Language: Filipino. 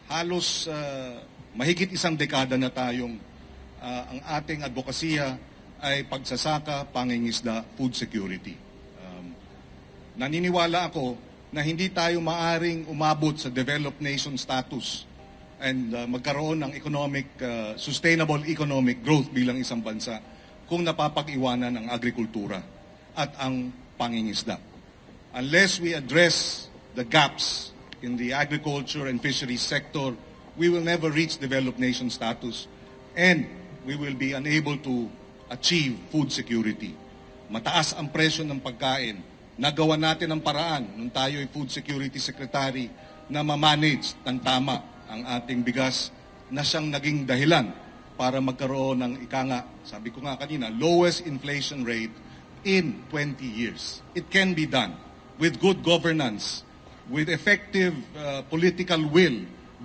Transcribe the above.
halos mahigit isang dekada na tayong ang ating advokasya ay pagsasaka, pangingisda, food security. Naniniwala ako na hindi tayo maaring umabot sa developed nation status and magkaroon ng sustainable economic growth bilang isang bansa kung napapag-iwanan ang agrikultura at ang pangingisda. Unless we address the gaps in the agriculture and fisheries sector, we will never reach developed nation status and we will be unable to achieve food security. Mataas ang presyo ng pagkain. Nagawa natin ang paraan nung tayo ay Food Security Secretary na ma-manage ng tama ang ating bigas na siyang naging dahilan para magkaroon ng sabi ko nga kanina, lowest inflation rate in 20 years. It can be done with good governance, with effective political will